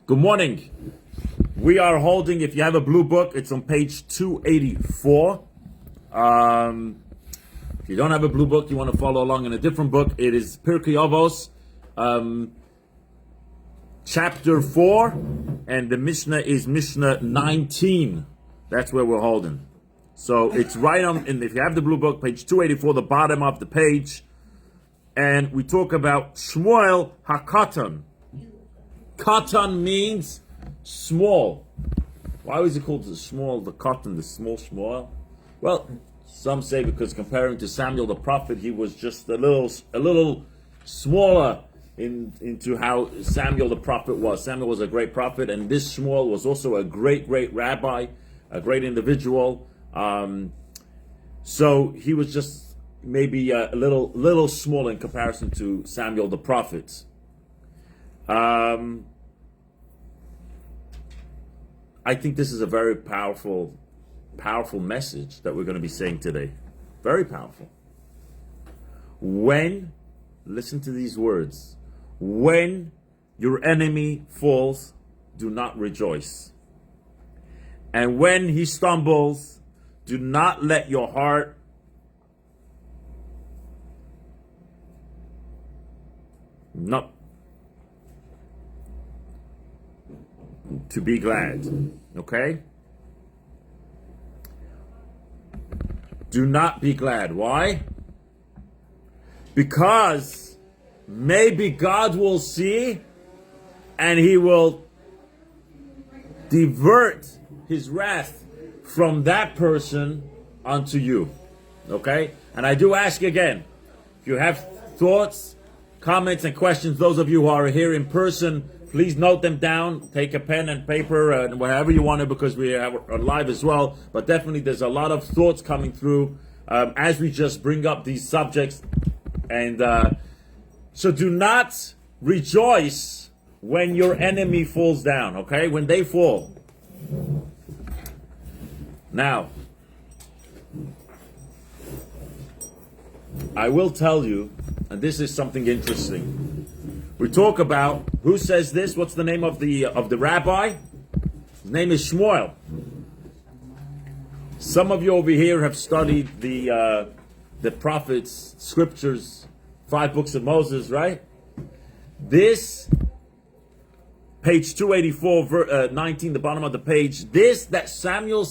Good morning. We are holding, if you have a blue book, it's on page 284. If you don't have a blue book, you want to follow along in a different book, it is Pirkei Avos, chapter 4, and the Mishnah is Mishnah 19. That's where we're holding. So it's right on, and if you have the blue book, page 284, the bottom of the page, and we talk about Shmuel HaKatan. Katan means small. Why was it called the small, the Katan, the small Shmuel? Well, some say because comparing to Samuel the prophet, he was just a little smaller into how Samuel the prophet was. Samuel was a great prophet, and this Shmuel was also a great rabbi, a great individual. So he was just maybe a little small in comparison to Samuel the prophet. I think this is a very powerful message that we're going to be saying today. Very powerful. Listen to these words. When your enemy falls, do not rejoice. And when he stumbles, do not let your heart to be glad. Okay? Do not be glad. Why? Because maybe God will see and he will divert his wrath from that person unto you. Okay? And I do ask again, if you have thoughts, comments, and questions, those of you who are here in person, please note them down. Take a pen and paper and whatever you want to, because we are live as well. But definitely there's a lot of thoughts coming through as we just bring up these subjects. And so do not rejoice when your enemy falls down, okay? When they fall. Now, I will tell you, and this is something interesting. We talk about who says this. What's the name of the rabbi? His name is Shmuel. Some of you over here have studied the prophets, scriptures, 5 books of Moses, right? This page 284, 19, the bottom of the page. This that Shmuel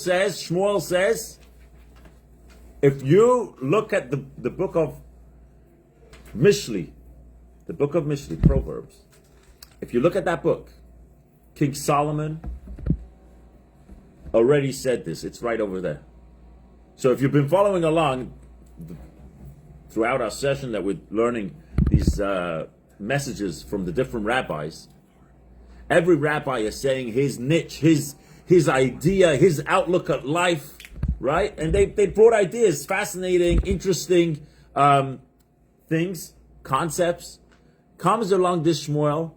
says. If you look at the book of Mishli. The book of Mishli, Proverbs. If you look at that book, King Solomon already said this. It's right over there. So if you've been following along throughout our session that we're learning these messages from the different rabbis, every rabbi is saying his niche, his idea, his outlook at life, right? And they brought ideas, fascinating, interesting things, concepts. Comes along this Shmuel,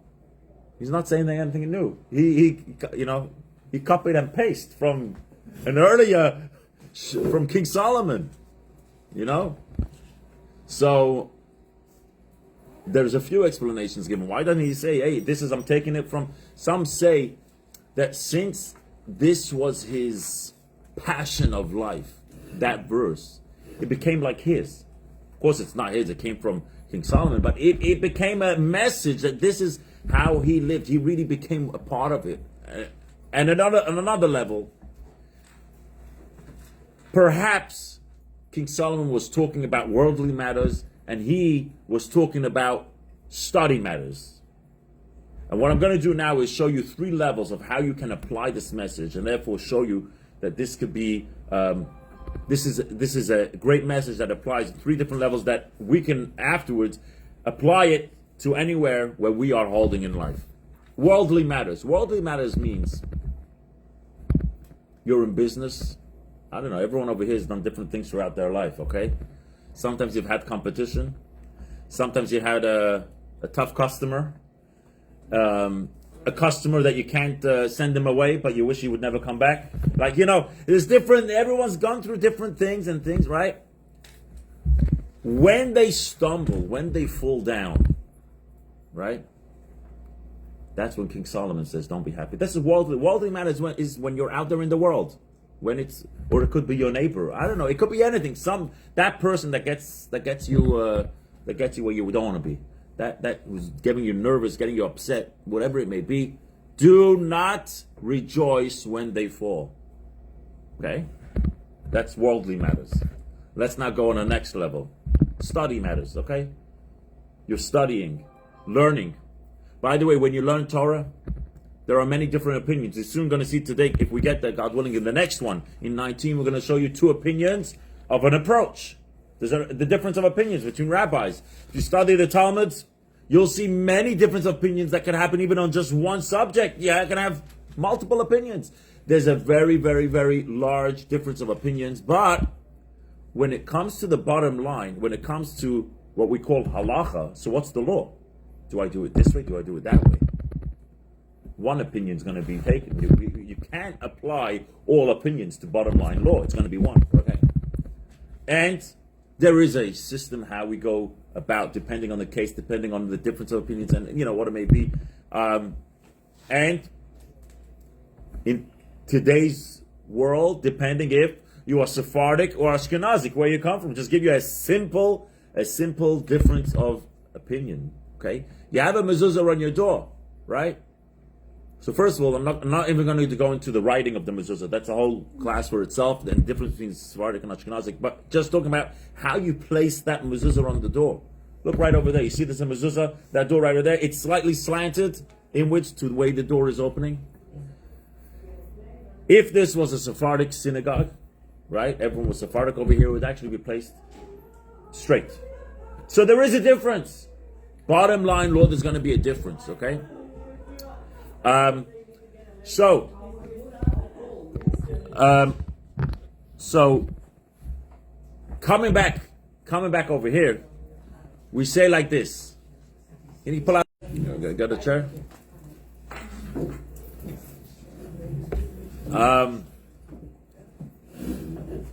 he's not saying anything new. He copied and pasted from an earlier, from King Solomon, So there's a few explanations given. Why doesn't he say, hey, I'm taking it from, some say that since this was his passion of life, that verse, it became like his. Of course, it's not his, it came from King Solomon, but it became a message that this is how he lived. He really became a part of it. And on another level, perhaps King Solomon was talking about worldly matters, and he was talking about study matters. And what I'm going to do now is show you 3 levels of how you can apply this message, and therefore show you that this could be this is a great message that applies at 3 different levels that we can afterwards apply it to anywhere where we are holding in life. Worldly matters. Worldly matters means you're in business. I don't know, everyone over here has done different things throughout their life, okay? Sometimes you've had competition. Sometimes you had a tough customer. A customer that you can't send them away, but you wish he would never come back. There's different, everyone's gone through different things, right? When they stumble, when they fall down, right? That's when King Solomon says, "Don't be happy." This is worldly. Worldly matters when you're out there in the world, when it's, or it could be your neighbor. I don't know. It could be anything. That person that gets you where you don't want to be. That was getting you nervous, getting you upset, whatever it may be. Do not rejoice when they fall. Okay, that's worldly matters. Let's now go on the next level. Study matters. Okay, you're studying, learning. By the way, when you learn Torah, there are many different opinions. You're soon going to see today, if we get that, God willing, in the next one, in 19, we're going to show you two opinions of an approach. There's the difference of opinions between rabbis. If you study the Talmuds, you'll see many different opinions that can happen even on just one subject. Yeah, I can have multiple opinions. There's a very, very, very large difference of opinions. But when it comes to the bottom line, when it comes to what we call halacha, so what's the law? Do I do it this way? Do I do it that way? One opinion is going to be taken. You can't apply all opinions to bottom line law. It's going to be one. Okay. And there is a system how we go about, depending on the case, depending on the difference of opinions, and what it may be. And in today's world, depending if you are Sephardic or Ashkenazic, where you come from, just give you a simple difference of opinion. Okay, you have a mezuzah on your door, right? So first of all, I'm not even going to go into the writing of the mezuzah. That's a whole class for itself, and difference between Sephardic and Ashkenazic. But just talking about how you place that mezuzah on the door. Look right over there. You see there's a mezuzah, that door right over there. It's slightly slanted inwards to the way the door is opening. If this was a Sephardic synagogue, right? Everyone was Sephardic over here, it would actually be placed straight. So there is a difference. Bottom line, Lord, there's going to be a difference, okay? So coming back over here, we say like this. Can you pull out? Got a chair?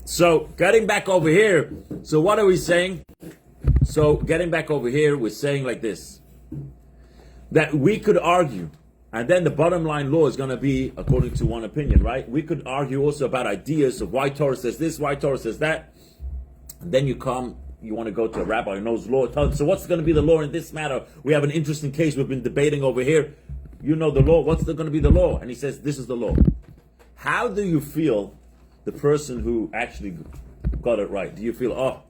So getting back over here. So what are we saying? So getting back over here, we're saying like this, that we could argue, and then the bottom line law is going to be according to one opinion, right? We could argue also about ideas of why Torah says this, why Torah says that. And then you want to go to a rabbi who knows law. Tell him, so what's going to be the law in this matter? We have an interesting case we've been debating over here. You know the law. What's going to be the law? And he says, this is the law. How do you feel the person who actually got it right? Do you feel, oh,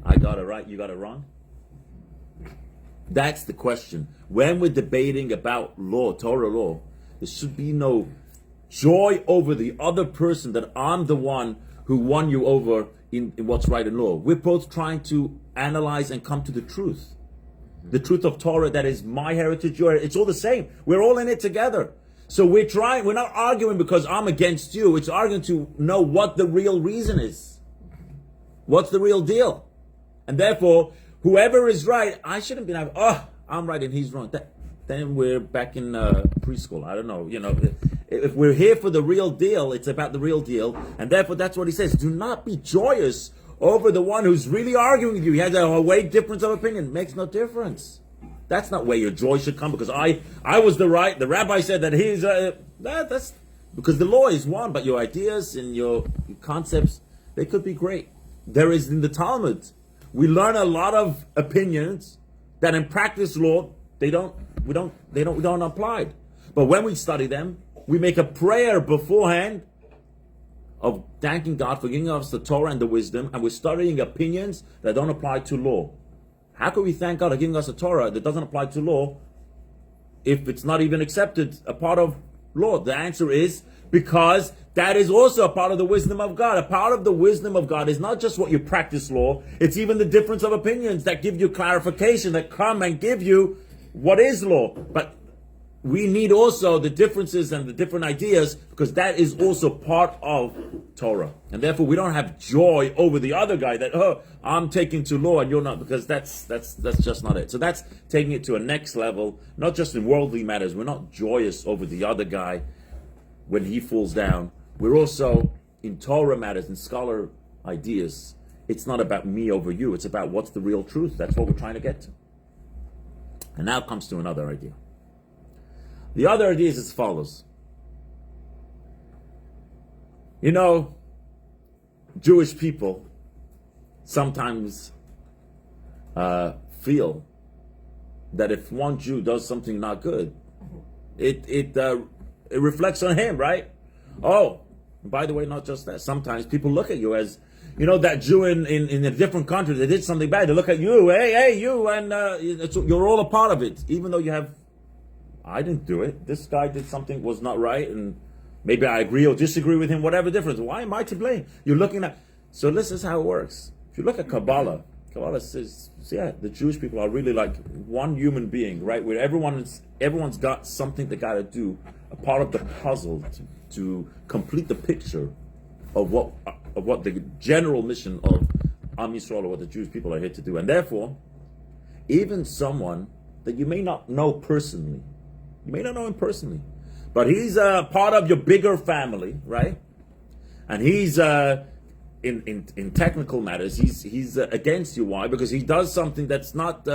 I got it right, you got it wrong? That's the question. When we're debating about law, Torah law, there should be no joy over the other person that I'm the one who won you over in what's right in law. We're both trying to analyze and come to the truth. The truth of Torah, that is my heritage, your heritage. It's all the same. We're all in it together. So we're not arguing because I'm against you. It's arguing to know what the real reason is. What's the real deal? And therefore, whoever is right, I shouldn't be like, oh, I'm right and he's wrong. Then we're back in preschool. I don't know. If we're here for the real deal, it's about the real deal. And therefore, that's what he says. Do not be joyous over the one who's really arguing with you. He has a way difference of opinion. Makes no difference. That's not where your joy should come, because I was the right. The rabbi said that he's that's because the law is one, but your ideas and your concepts, they could be great. There is in the Talmud, we learn a lot of opinions that in practice law we don't apply. But when we study them, we make a prayer beforehand of thanking God for giving us the Torah and the wisdom, and we're studying opinions that don't apply to law. How can we thank God for giving us a Torah that doesn't apply to law if it's not even accepted a part of law? The answer is because that is also a part of the wisdom of God. A part of the wisdom of God is not just what you practice law, it's even the difference of opinions that give you clarification, that come and give you what is law. But we need also the differences and the different ideas, because that is also part of Torah. And therefore we don't have joy over the other guy that, oh, I'm taking to law and you're not, because that's just not it. So that's taking it to a next level, not just in worldly matters. We're not joyous over the other guy when he falls down. We're also in Torah matters and scholar ideas. It's not about me over you. It's about what's the real truth. That's what we're trying to get to. And now it comes to another idea. The other idea is as follows. You know, Jewish people sometimes feel that if one Jew does something not good, it reflects on him, right? Oh, by the way, not just that. Sometimes people look at you as, that Jew in a different country that did something bad. They look at you, hey, you, and you're all a part of it, even though I didn't do it. This guy did something was not right, and maybe I agree or disagree with him, whatever difference. Why am I to blame? You're looking at, so this is how it works. If you look at Kabbalah says, the Jewish people are really like one human being, right? Where everyone's got something they got to do, a part of the puzzle to complete the picture of what the general mission of Am Yisrael, or what the Jewish people are here to do. And therefore, even someone that you may not know personally, but he's a part of your bigger family, right? And he's in technical matters, he's against you. Why? Because he does something that's not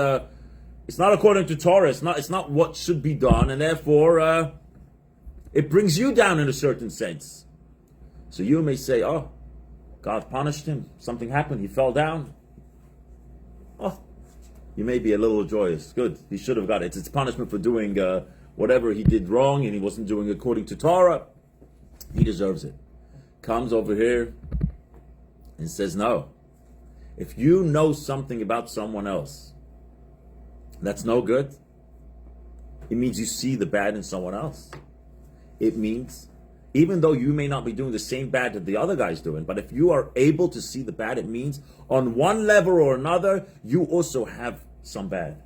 it's not according to Torah. It's not what should be done, and therefore it brings you down in a certain sense. So you may say, "Oh, God punished him. Something happened. He fell down." Oh, you may be a little joyous. Good. He should have got it. It's punishment for doing whatever he did wrong, and he wasn't doing according to Torah. He deserves it. Comes over here and says, no. If you know something about someone else that's no good, it means you see the bad in someone else. It means, even though you may not be doing the same bad that the other guy's doing, but if you are able to see the bad, it means on one level or another, you also have some bad.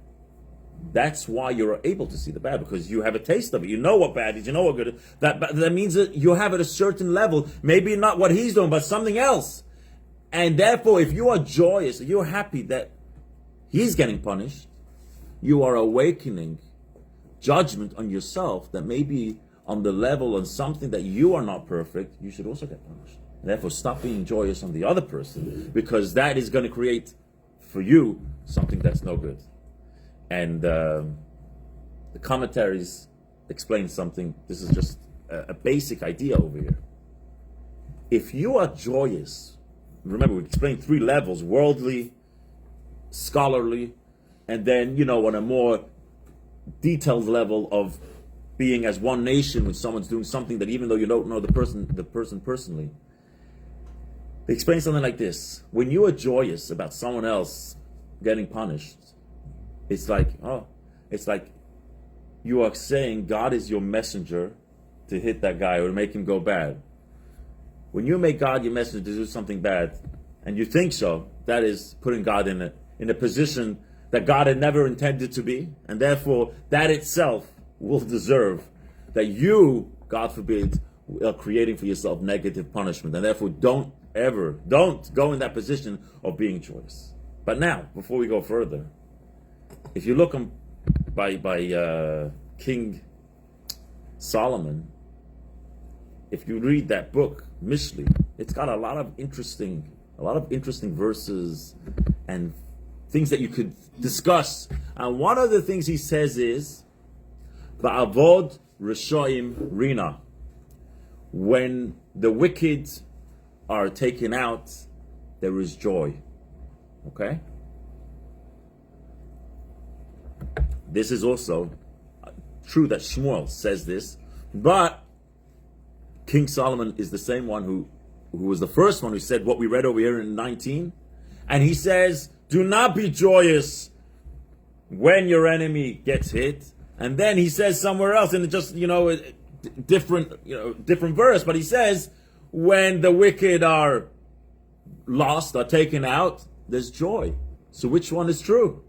That's why you're able to see the bad, because you have a taste of it. You know what bad is, you know what good is. That means that you have at a certain level, maybe not what he's doing, but something else. And therefore, if you are joyous, you're happy that he's getting punished, you are awakening judgment on yourself that maybe on the level on something that you are not perfect, you should also get punished. And therefore, stop being joyous on the other person, because that is going to create for you something that's no good. And the commentaries explain something. This is just a basic idea over here. If you are joyous, remember we explained 3 levels: worldly, scholarly, and then on a more detailed level of being as one nation when someone's doing something that even though you don't know the person personally. They explain something like this: when you are joyous about someone else getting punished, it's like you are saying God is your messenger to hit that guy or to make him go bad. When you make God your messenger to do something bad, and you think so, that is putting God in a position that God had never intended to be, and therefore that itself will deserve that you, God forbid, are creating for yourself negative punishment, and therefore don't go in that position of being joyous. But now, before we go further, if you look by King Solomon, if you read that book, Mishli, it's got a lot of interesting verses and things that you could discuss. And one of the things he says is, "Ba'avod Rishoim Rina." When the wicked are taken out, there is joy. Okay? This is also true that Shmuel says this, but King Solomon is the same one who was the first one who said what we read over here in 19. And he says, do not be joyous when your enemy gets hit. And then he says somewhere else, and just, different verse, but he says, when the wicked are lost, are taken out, there's joy. So which one is true?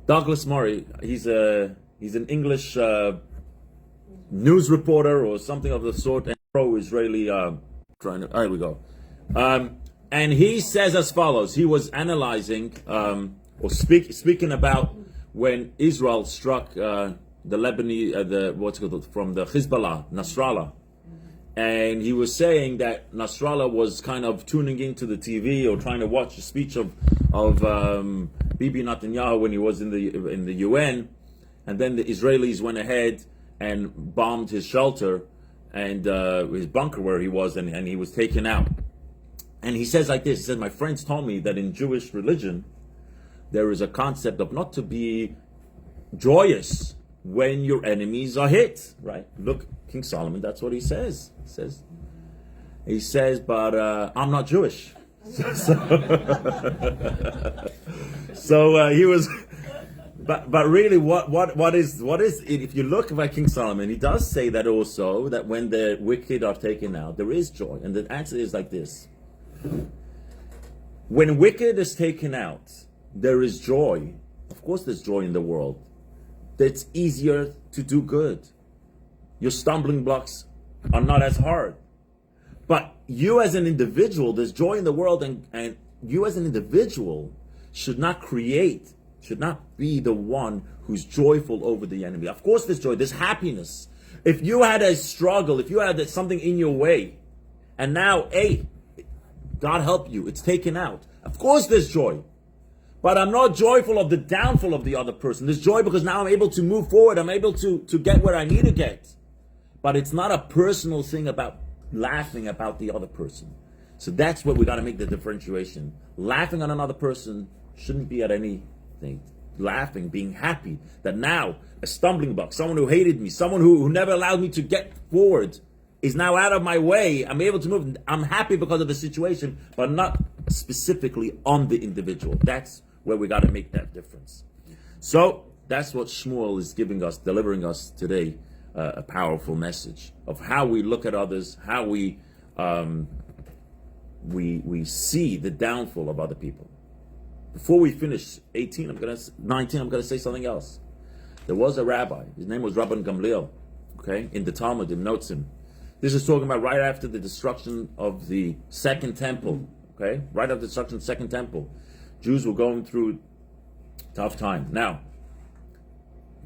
Douglas Murray, he's an English news reporter or something of the sort, and pro-Israeli there we go. And he says as follows. He was analyzing or speaking about when Israel struck the Lebanese, from the Hezbollah, Nasrallah. And he was saying that Nasrallah was kind of tuning into the TV or trying to watch a speech of Bibi Netanyahu when he was in the UN, and then the Israelis went ahead and bombed his shelter and his bunker where he was, and he was taken out. And he says like this, he says, my friends told me that in Jewish religion, there is a concept of not to be joyous when your enemies are hit, right? Look, King Solomon, that's what he says. He says, but I'm not Jewish. So he was, but really, what is if you look at King Solomon, he does say that also, that when the wicked are taken out, there is joy. And the answer is like this. When wicked is taken out, there is joy. Of course there's joy in the world. It's easier to do good. Your stumbling blocks are not as hard. But you as an individual, there's joy in the world, and you as an individual should not be the one who's joyful over the enemy. Of course there's joy, there's happiness. If you had a struggle, if you had something in your way, and now, hey, God help you, it's taken out. Of course there's joy. But I'm not joyful of the downfall of the other person. There's joy because now I'm able to move forward. I'm able to get where I need to get. But it's not a personal thing about laughing about the other person. So that's what we got to make the differentiation. Laughing on another person shouldn't be at anything. Laughing, being happy that now a stumbling block, someone who hated me, someone who never allowed me to get forward, is now out of my way. I'm able to move. I'm happy because of the situation, but not specifically on the individual. That's where we got to make that difference. So that's what Shmuel is delivering us today, a powerful message of how we look at others, how we see the downfall of other people. Before we finish 19, I'm going to say something else. There was a rabbi. His name was Rabban Gamliel. Okay, in the Talmud, in Notzim. This is talking about right after the destruction of the Second Temple. Okay, right after the destruction of the Second Temple, Jews were going through a tough time. Now,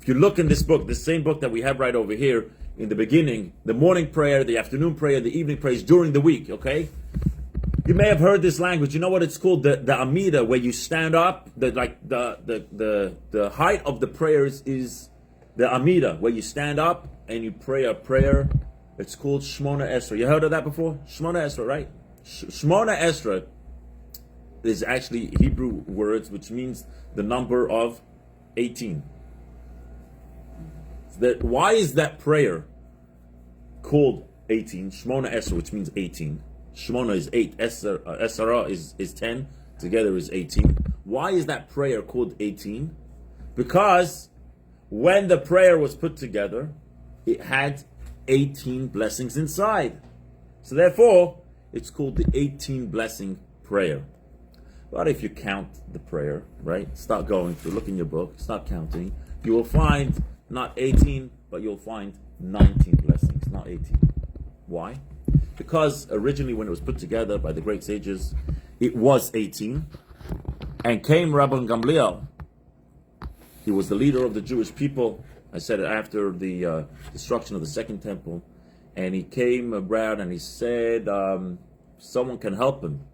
if you look in this book, the same book that we have right over here, in the beginning, the morning prayer, the afternoon prayer, the evening prayers during the week. Okay, you may have heard this language. You know what it's called? The Amida, where you stand up. The height of the prayers is the Amida, where you stand up and you pray a prayer. It's called Shmona Esra. You heard of that before? Shmona Esra, right? Shmona Esra is actually Hebrew words, which means the number of 18. Why is that prayer called 18? Shmona Esra, which means 18. Shmona is 8. Esra is 10. Together is 18. Why is that prayer called 18? Because when the prayer was put together, it had 18 blessings inside. So therefore, it's called the 18 blessing prayer. But if you count the prayer, right? Start going through, look in your book, start counting. You will find not 18, but you'll find 19 blessings, not 18. Why? Because originally when it was put together by the great sages, it was 18. And came Rabban Gamliel. He was the leader of the Jewish people. I said it after the destruction of the Second Temple. And he came around and he said, someone can help him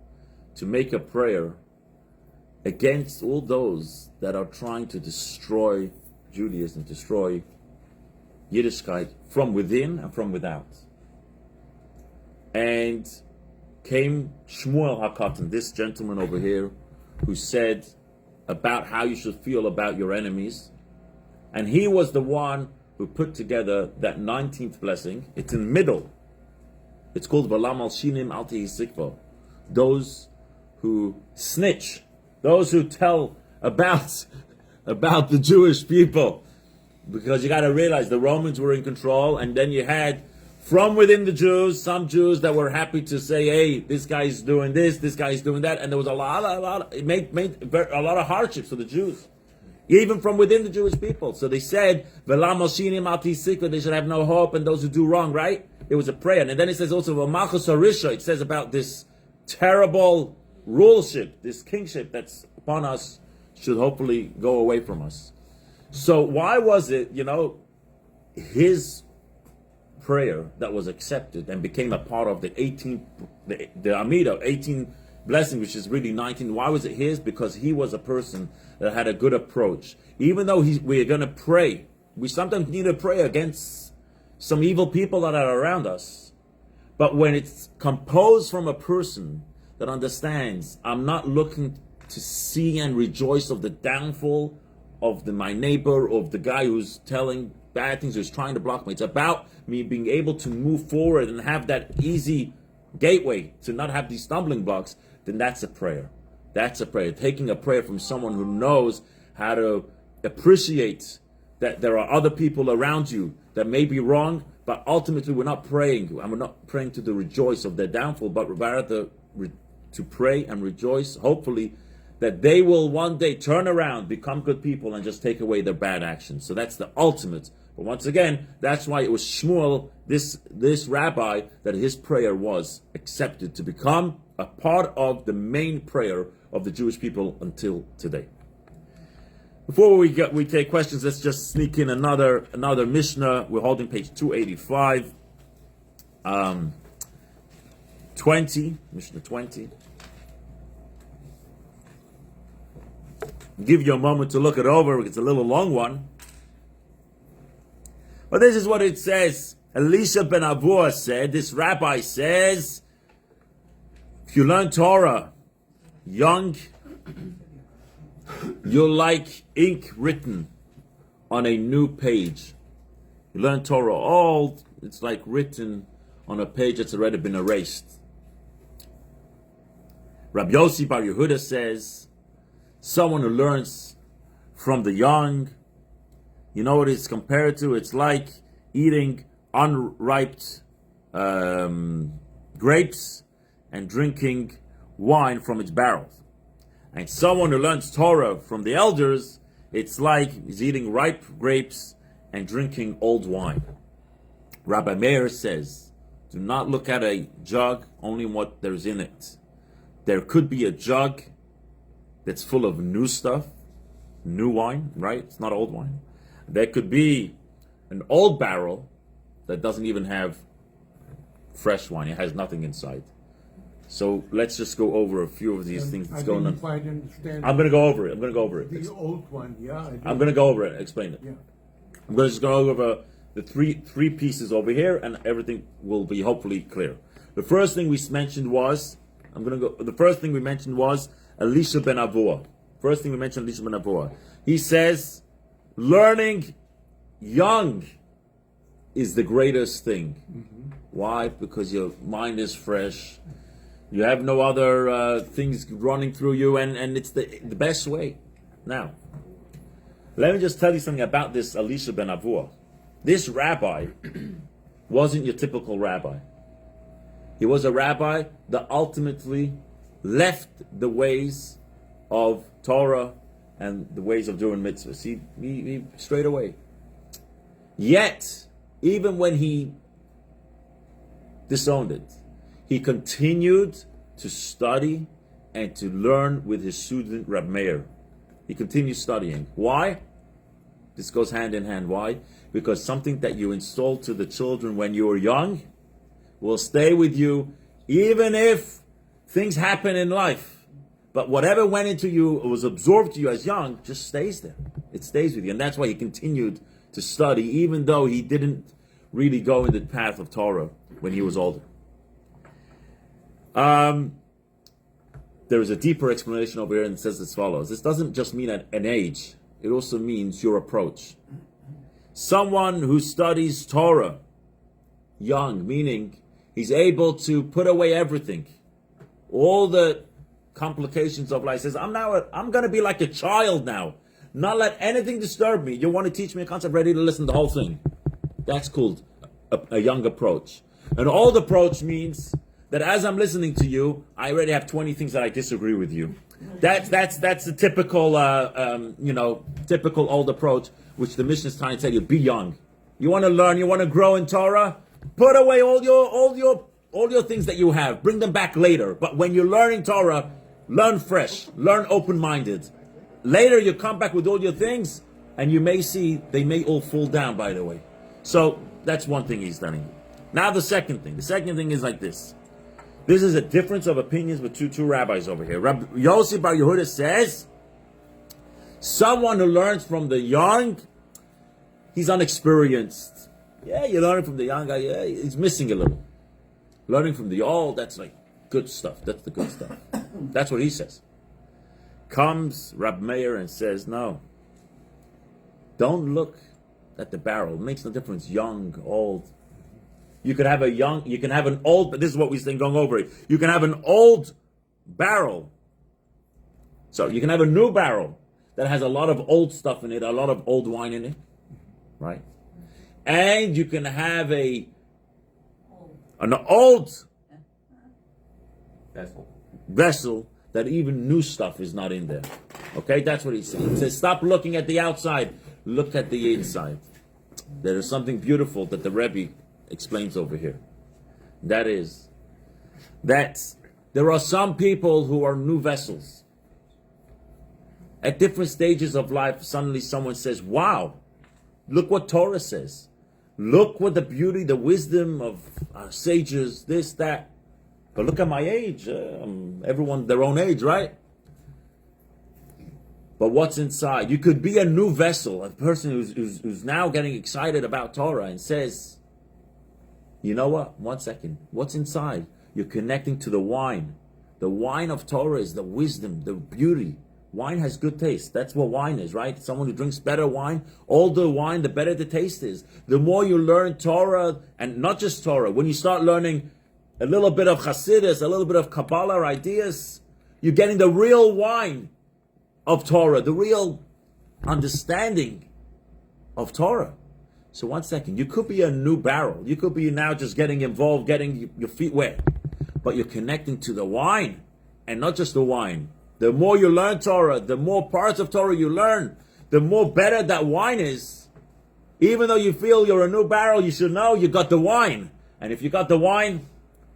to make a prayer against all those that are trying to destroy Judaism, destroy Yiddishkeit from within and from without. And came Shmuel HaKatan, this gentleman over here, who said about how you should feel about your enemies. And he was the one who put together that 19th blessing. It's in the middle. It's called Valam al Shinim al Tehisikvo. Those who snitch, those who tell about the Jewish people. Because you got to realize the Romans were in control, and then you had from within the Jews, some Jews that were happy to say, hey, this guy's doing this guy's doing that, and there was it made a lot of hardships for the Jews. Even from within the Jewish people. So they said, Velam Moshinim al Tisikva, they should have no hope, and those who do wrong, right? It was a prayer. And then it says also, Malchus Harisha, it says about this terrible ruleship, this kingship that's upon us, should hopefully go away from us. So why was it, his prayer that was accepted and became a part of the 18, the Amida, 18 blessing, which is really 19. Why was it his? Because he was a person that had a good approach. Even though we're going to pray We sometimes need to pray against some evil people that are around us. But when it's composed from a person that understands, I'm not looking to see and rejoice of the downfall of my neighbor, of the guy who's telling bad things, who's trying to block me. It's about me being able to move forward and have that easy gateway to not have these stumbling blocks. Then that's a prayer. That's a prayer. Taking a prayer from someone who knows how to appreciate that there are other people around you that may be wrong, but ultimately we're not praying. And we're not praying to the rejoice of their downfall, but rather to pray and rejoice, hopefully, that they will one day turn around, become good people, and just take away their bad actions. So that's the ultimate. But once again, that's why it was Shmuel, this rabbi, that his prayer was accepted to become a part of the main prayer of the Jewish people until today. Before we take questions, let's just sneak in another Mishnah. We're holding page 285, 20, Mishnah 20. Give you a moment to look it over. It's a little long one. But this is what it says. Elisha ben Avua said, this rabbi says, if you learn Torah young, you're like ink written on a new page. You learn Torah old, it's like written on a page that's already been erased. Rabbi Yossi Bar Yehuda says, someone who learns from the young, you know what it's compared to? It's like eating unripe grapes and drinking wine from its barrels. And someone who learns Torah from the elders, it's like he's eating ripe grapes and drinking old wine. Rabbi Meir says, do not look at a jug, only what there's in it. There could be a jug that's full of new stuff, new wine, right? It's not old wine. There could be an old barrel that doesn't even have fresh wine. It has nothing inside. So let's just go over a few of these things that's going on. I didn't quite understand. I'm going to go over it. The old one, yeah. I'm going to go over it. Explain it. Yeah. I'm going to just go over the three pieces over here, and everything will be hopefully clear. The first thing we mentioned was Elisha ben Avua. First thing we mentioned, Elisha ben Avua. He says, learning young is the greatest thing. Mm-hmm. Why? Because your mind is fresh. You have no other things running through you, and it's the best way. Now, let me just tell you something about this Elisha ben Avua. This rabbi wasn't your typical rabbi. He was a rabbi that ultimately left the ways of Torah and the ways of doing mitzvahs. He straight away. Yet, even when he disowned it, he continued to study and to learn with his student Rab Meir. He continued studying. Why? This goes hand in hand. Why? Because something that you install to the children when you were young will stay with you even if things happen in life. But whatever went into you or was absorbed to you as young just stays there. It stays with you. And that's why he continued to study even though he didn't really go in the path of Torah when he was older. There is a deeper explanation over here, and it says as follows. This doesn't just mean an age. It also means your approach. Someone who studies Torah young, meaning he's able to put away everything, all the complications of life. Says, I'm going to be like a child now. Not let anything disturb me. You want to teach me a concept, ready to listen to the whole thing. That's called a young approach. An old approach means that as I'm listening to you, I already have 20 things that I disagree with you. That's the typical, typical old approach, which the Mishnah is trying to tell you: be young. You want to learn, you want to grow in Torah. Put away all your things that you have. Bring them back later. But when you're learning Torah, learn fresh, learn open-minded. Later, you come back with all your things, and you may see they may all fall down. By the way, so that's one thing he's done. Now the second thing. The second thing is like this. This is a difference of opinions with two rabbis over here. Rabbi Yossi Bar Yehuda says, someone who learns from the young, He's unexperienced. Yeah, you're learning from the young guy. Yeah, he's missing a little. Learning from the old, that's like good stuff. That's the good stuff. That's what he says. Comes Rab Meir and says, no. Don't look at the barrel. It makes no difference, young, old. You can have an old, but this is what we're saying going over it. You can have an old barrel. So you can have a new barrel that has a lot of old stuff in it, a lot of old wine in it, right? And you can have an old vessel that even new stuff is not in there. Okay, that's what he's saying. He says, stop looking at the outside, look at the inside. There is something beautiful that the Rebbe explains over here. That is, that there are some people who are new vessels. At different stages of life, suddenly someone says, wow, look what Torah says. Look what the beauty, the wisdom of our sages, this, that. But look at my age. Everyone their own age, right? But what's inside? You could be a new vessel, a person who's now getting excited about Torah and says, you know what? 1 second. What's inside? You're connecting to the wine. The wine of Torah is the wisdom, the beauty. Wine has good taste. That's what wine is, right? Someone who drinks better wine, older wine, the better the taste is. The more you learn Torah, and not just Torah, when you start learning a little bit of Hasidus, a little bit of Kabbalah ideas, you're getting the real wine of Torah, the real understanding of Torah. So 1 second, you could be a new barrel. You could be now just getting involved, getting your feet wet. But you're connecting to the wine, and not just the wine. The more you learn Torah, the more parts of Torah you learn, the more better that wine is. Even though you feel you're a new barrel, you should know you got the wine. And if you got the wine,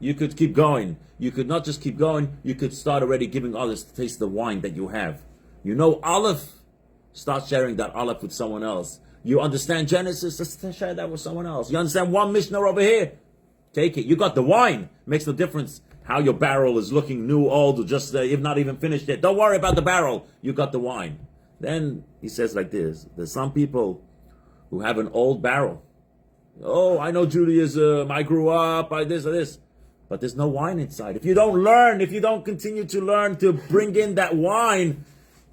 you could keep going. You could not just keep going, you could start already giving others to taste the wine that you have. You know olive, start sharing that olive with someone else. You understand Genesis, let's share that with someone else. You understand one Mishnah over here, take it. You got the wine. Makes no difference how your barrel is looking, new, old, or just if not even finished yet. Don't worry about the barrel. You got the wine. Then he says like this. There's some people who have an old barrel. Oh, I know Judaism. I grew up by this or this. But there's no wine inside. If you don't learn, if you don't continue to learn to bring in that wine,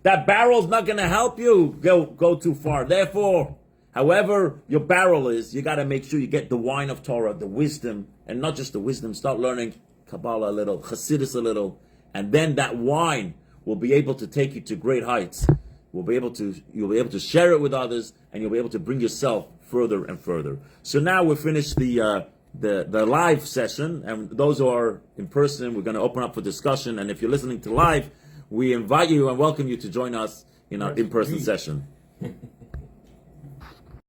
that barrel's not going to help you go too far. Therefore, however your barrel is, you got to make sure you get the wine of Torah, the wisdom, and not just the wisdom. Start learning Kabbalah a little, Hasidus a little, and then that wine will be able to take you to great heights. You'll be able to share it with others, and you'll be able to bring yourself further and further. So now we've finished the live session, and those who are in person, we're going to open up for discussion. And if you're listening to live, we invite you and welcome you to join us in our in-person session.